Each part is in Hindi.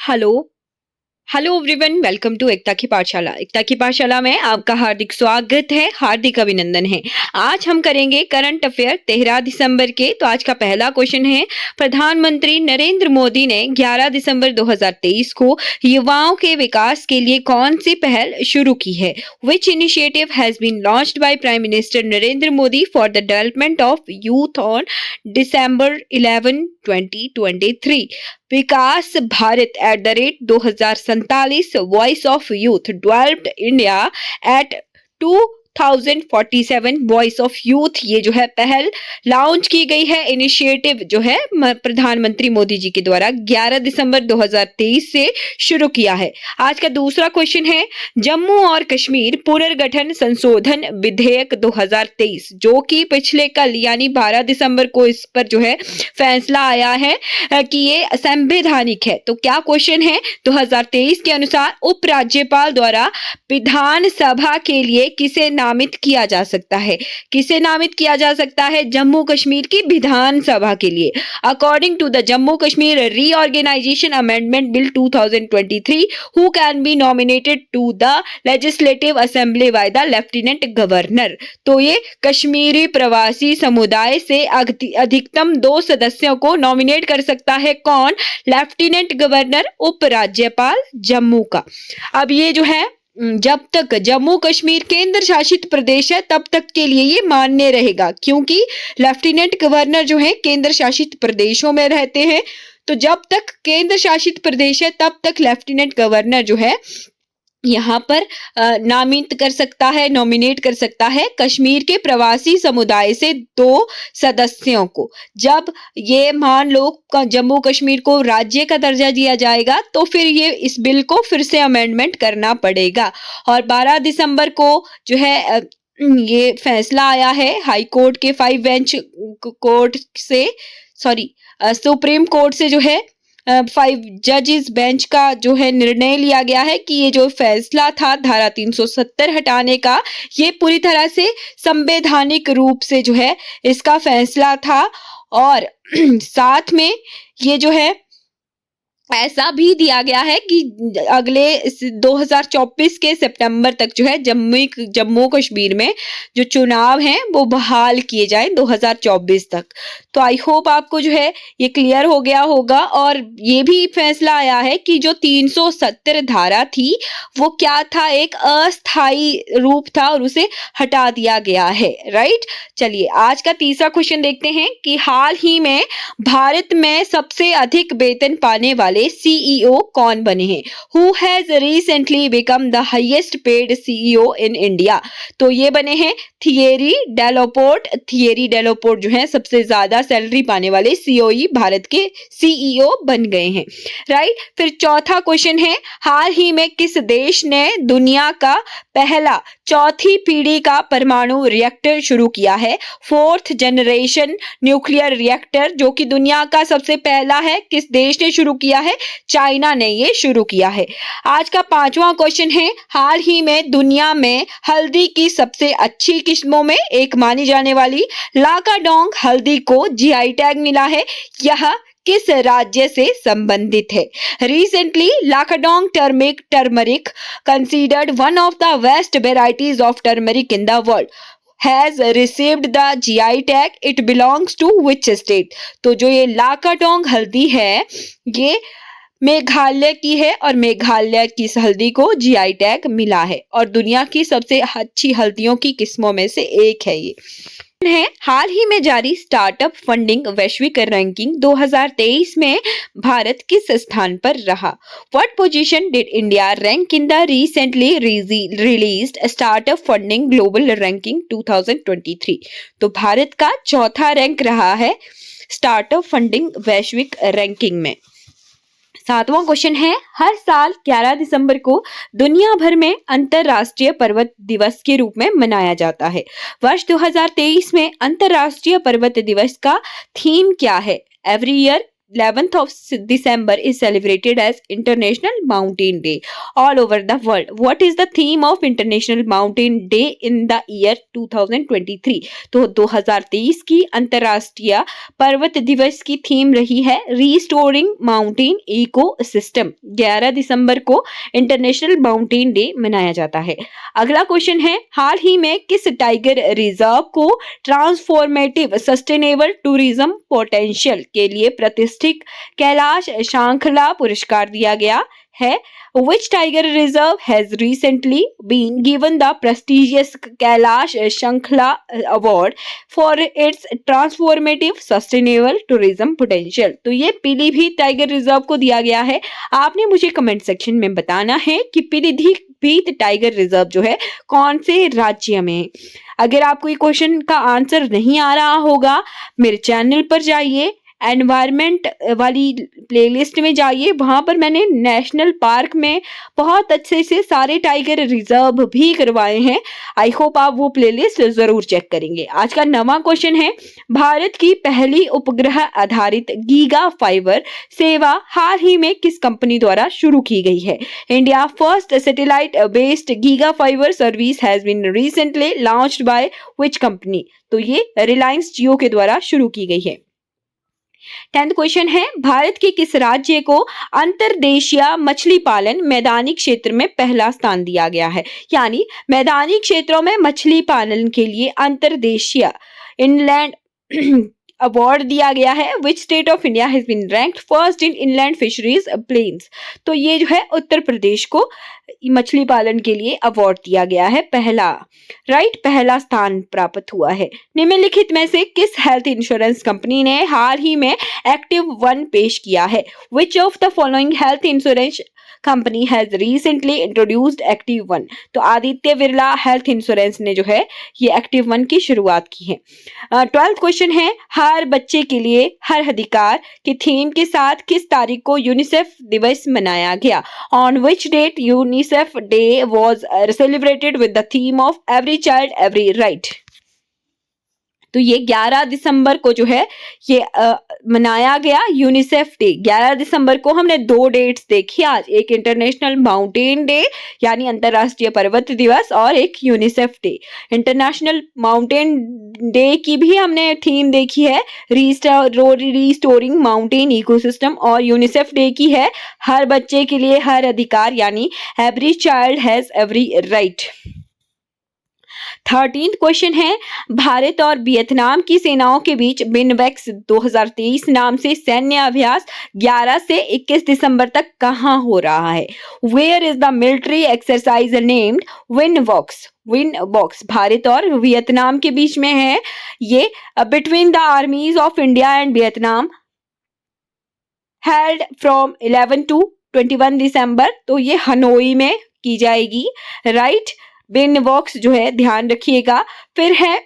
Hello hello everyone, welcome to Ekta की पाठशाला। एकता की पाठशाला में आपका हार्दिक स्वागत है, हार्दिक अभिनंदन है। आज हम करेंगे करंट अफेयर 13 दिसंबर के। तो आज का पहला क्वेश्चन है, प्रधानमंत्री नरेंद्र मोदी ने 11 दिसंबर 2023 को युवाओं के विकास के लिए कौन सी पहल शुरू की है? Which initiative has been launched by prime minister Narendra Modi for the development of youth on December 11, 2023? Vikas Bharat @2047 voice of youth developed India at 2047 voice of youth, ये जो है पहल लॉन्च की गई है। इनिशिएटिव जो है प्रधानमंत्री मोदी जी के द्वारा 11 दिसंबर 2023 से शुरू किया है। आज का दूसरा क्वेश्चन है, जम्मू और कश्मीर पुनर्गठन संशोधन विधेयक 2023 जो कि पिछले कल यानी 12 दिसंबर को इस पर जो है फैसला आया है कि ये असंवैधानिक है। तो क्या क्वेश्चन है, 2023 के अनुसार उपराज्यपाल द्वारा विधानसभा के लिए किसे नामित किया जा सकता है? किसे नामित किया जा सकता है जम्मू कश्मीर की विधानसभा के लिए? According to the Jammu Kashmir reorganisation amendment bill 2023, who can be nominated to the legislative assembly by the lieutenant governor? तो ये कश्मीरी प्रवासी समुदाय से अधिकतम 2 सदस्यों को नॉमिनेट कर सकता है। कौन? लेफ्टिनेंट गवर्नर, उपराज्यपाल जम्मू का। अब ये जो है जब तक जम्मू कश्मीर केंद्र शासित प्रदेश है तब तक के लिए ये मान्य रहेगा, क्योंकि लेफ्टिनेंट गवर्नर जो है केंद्र शासित प्रदेशों में रहते हैं। तो जब तक केंद्र शासित प्रदेश है तब तक लेफ्टिनेंट गवर्नर जो है यहाँ पर नामित कर सकता है, नॉमिनेट कर सकता है कश्मीर के प्रवासी समुदाय से 2 सदस्यों को। जब ये मान लो जम्मू कश्मीर को राज्य का दर्जा दिया जाएगा तो फिर ये इस बिल को फिर से अमेंडमेंट करना पड़ेगा। और 12 दिसंबर को जो है ये फैसला आया है हाई कोर्ट के 5 बेंच कोर्ट से, सुप्रीम कोर्ट से जो है 5 जजेस बेंच का जो है निर्णय लिया गया है कि ये जो फैसला था धारा 370 हटाने का, ये पूरी तरह से संवैधानिक रूप से जो है इसका फैसला था। और साथ में ये जो है ऐसा भी दिया गया है कि अगले 2024 के सितंबर तक जो है जम्मू कश्मीर में जो चुनाव हैं वो बहाल किए जाएं 2024 तक। तो आई होप आपको जो है ये क्लियर हो गया होगा। और ये भी फैसला आया है कि जो 370 धारा थी वो क्या था, एक अस्थाई रूप था और उसे हटा दिया गया है। राइट, चलिए आज का तीसरा क्वेश्चन देखते हैं कि हाल ही में भारत में सबसे अधिक वेतन पाने वाले सीईओ कौन बने हैं? Who has recently become the highest paid CEO in India? तो ये बने हैं थियरी डेलापोर्ट जो है सबसे ज्यादा सैलरी पाने वाले सीईओ भारत के सीईओ बन गए हैं। राइट, फिर चौथा क्वेश्चन है, हाल ही में किस देश ने दुनिया का पहला चौथी पीढ़ी का परमाणु रिएक्टर शुरू किया है? 4th जनरेशन न्यूक्लियर रिएक्टर जो कि दुनिया का सबसे पहला है, किस देश ने शुरू किया है? चाइना ने ये शुरू किया है। आज का 5वां क्वेश्चन है, हाल ही में दुनिया में हल्दी की सबसे अच्छी किस्मों में एक मानी जाने वाली लाकाडोंग हल्दी को जीआई टैग मिला है। यह किस राज्य से संबंधित है? Recently Lakadong turmeric considered one of the best varieties of turmeric in the world has received the GI tag. It belongs to which state? तो जो ये लाकाडोंग हल्दी है ये मेघालय की है और मेघालय की इस हल्दी को जीआई टैग मिला है और दुनिया की सबसे अच्छी हल्दियों की किस्मों में से एक है ये। है हाल ही में जारी स्टार्टअप फंडिंग वैश्विक रैंकिंग 2023 में भारत किस स्थान पर रहा? What position did India rank in the recently released startup funding global ranking 2023? तो भारत का चौथा रैंक रहा है स्टार्टअप फंडिंग वैश्विक रैंकिंग में। 7वां क्वेश्चन है, हर साल 11 दिसंबर को दुनिया भर में अंतरराष्ट्रीय पर्वत दिवस के रूप में मनाया जाता है। वर्ष 2023 में अंतरराष्ट्रीय पर्वत दिवस का थीम क्या है? Every year 11th of December is celebrated as International Mountain Day all over the world. What is the theme of International Mountain Day in the year 2023? तो 2023 की अंतरराष्ट्रीय पर्वत दिवस की थीम रही है रिस्टोरिंग माउंटेन इकोसिस्टम। 11 दिसंबर को इंटरनेशनल माउंटेन डे मनाया जाता है। अगला क्वेश्चन है, हाल ही में किस टाइगर रिजर्व को ट्रांसफॉर्मेटिव सस्टेनेबल टूरिज्म पोटेंशियल के लिए प्रतिष्ठित कैलाश श्रृंखला पुरस्कार दिया गया है? Which tiger reserve has recently been given the prestigious Kailash Shrinkhala Award for its transformative sustainable tourism potential? तो ये पीलीभीत टाइगर रिजर्व को दिया गया है। आपने मुझे कमेंट सेक्शन में बताना है कि पीलीभीत टाइगर रिजर्व जो है कौन से राज्य में है। अगर आपको ये क्वेश्चन का आंसर नहीं आ रहा होगा, मेरे चैनल पर जाइए, एनवायरमेंट वाली प्लेलिस्ट में जाइए, वहां पर मैंने नेशनल पार्क में बहुत अच्छे से सारे टाइगर रिजर्व भी करवाए हैं। आई होप आप वो प्लेलिस्ट जरूर चेक करेंगे। आज का नवा क्वेश्चन है, भारत की पहली उपग्रह आधारित गीगा फाइबर सेवा हाल ही में किस कंपनी द्वारा शुरू की गई है? India first satellite based giga fibre service has been recently launched by which company? तो ये रिलायंस जियो के द्वारा शुरू की गई है। 10th क्वेश्चन है, भारत के किस राज्य को अंतर्देशीय मछली पालन मैदानी क्षेत्र में पहला स्थान दिया गया है? यानी मैदानी क्षेत्रों में मछली पालन के लिए अंतर्देशीय इनलैंड अवार्ड दिया गया है। Which state of India has been ranked first in inland fisheries plains? तो ये जो है उत्तर प्रदेश को मछली पालन के लिए अवार्ड दिया गया है, पहला स्थान प्राप्त हुआ है। निम्नलिखित में से किस हेल्थ इंश्योरेंस कंपनी ने हाल ही में एक्टिव वन पेश किया है? Which of the following health insurance company has recently introduced active one? तो आदित्य बिरला हेल्थ इंश्योरेंस ने जो है ये एक्टिव वन की शुरुआत की है। 12th क्वेश्चन है, हर बच्चे के लिए हर अधिकार के थीम के साथ किस तारीख को यूनिसेफ दिवस मनाया गया? On which date UNICEF day was celebrated with the theme of every child every right? तो ये 11 दिसंबर को जो है ये मनाया गया यूनिसेफ डे। 11 दिसंबर को हमने दो डेट्स देखी आज, एक इंटरनेशनल माउंटेन डे यानी अंतरराष्ट्रीय पर्वत दिवस और एक UNICEF day. International mountain day की भी हमने थीम देखी है रिस्टोरिंग माउंटेन इकोसिस्टम, और यूनिसेफ डे की है हर बच्चे के लिए हर अधिकार यानी every child has every right. 13th question है, भारत और वियतनाम की सेनाओं के बीच विनवेक्स 2023 नाम से सैन्य अभ्यास 11 से 21 दिसंबर तक कहां हो रहा है? Where is the military exercise named VINBAX? Bharat और वियतनाम के बीच में है ये, between the armies of India and Vietnam, held from 11 to 21 December. तो ये हनोई में की जाएगी, राइट। विनबॉक्स जो है ध्यान रखिएगा। फिर है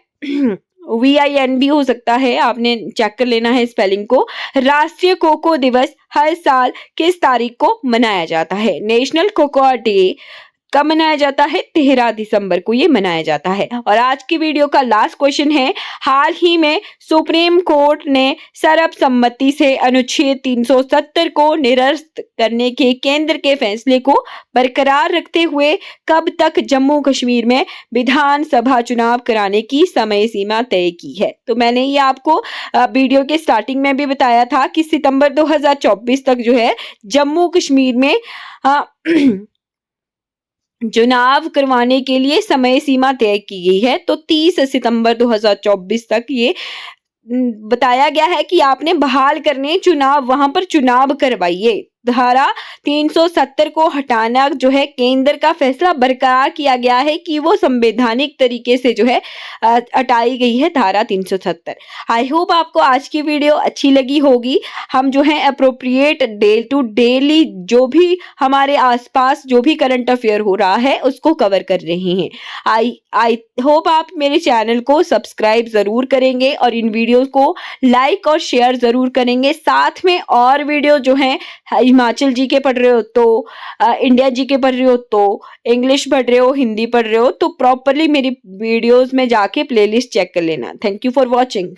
VIN भी हो सकता है, आपने चेक कर लेना है स्पेलिंग को। राष्ट्रीय कोको दिवस हर साल किस तारीख को मनाया जाता है? नेशनल कोकोआ डे कब मनाया जाता है? 13 दिसंबर को ये मनाया जाता है। और आज की वीडियो का लास्ट क्वेश्चन है, हाल ही में सुप्रीम कोर्ट ने सर्वसम्मति से अनुच्छेद 370 को निरस्त करने के केंद्र के फैसले को बरकरार रखते हुए कब तक जम्मू कश्मीर में विधानसभा चुनाव कराने की समय सीमा तय की है? तो मैंने ये आपको वीडियो के स्टार्टिंग में भी बताया था कि सितंबर 2024 तक जो है जम्मू कश्मीर में चुनाव करवाने के लिए समय सीमा तय की गई है। तो 30 सितंबर 2024 तक ये बताया गया है कि आपने बहाल करने चुनाव, वहां पर चुनाव करवाइए। धारा 370 को हटाना जो है केंद्र का फैसला बरकरार किया गया है कि वो संवैधानिक तरीके से जो है हटाई गई है धारा 370। आई होप आपको आज की वीडियो अच्छी लगी होगी। हम जो है अप्रोप्रिएट डे टू डेली जो भी हमारे आसपास जो भी करंट अफेयर हो रहा है उसको कवर कर रहे हैं। आई होप आप मेरे चैनल को सब्सक्राइब जरूर करेंगे और इन वीडियो को लाइक और शेयर जरूर करेंगे। साथ में और वीडियो जो है हिमाचल जी के पढ़ रहे हो तो इंडिया जी के पढ़ रहे हो तो इंग्लिश पढ़ रहे हो, हिंदी पढ़ रहे हो तो प्रॉपरली मेरी वीडियोस में जाके प्लेलिस्ट चेक कर लेना। Thank you for watching.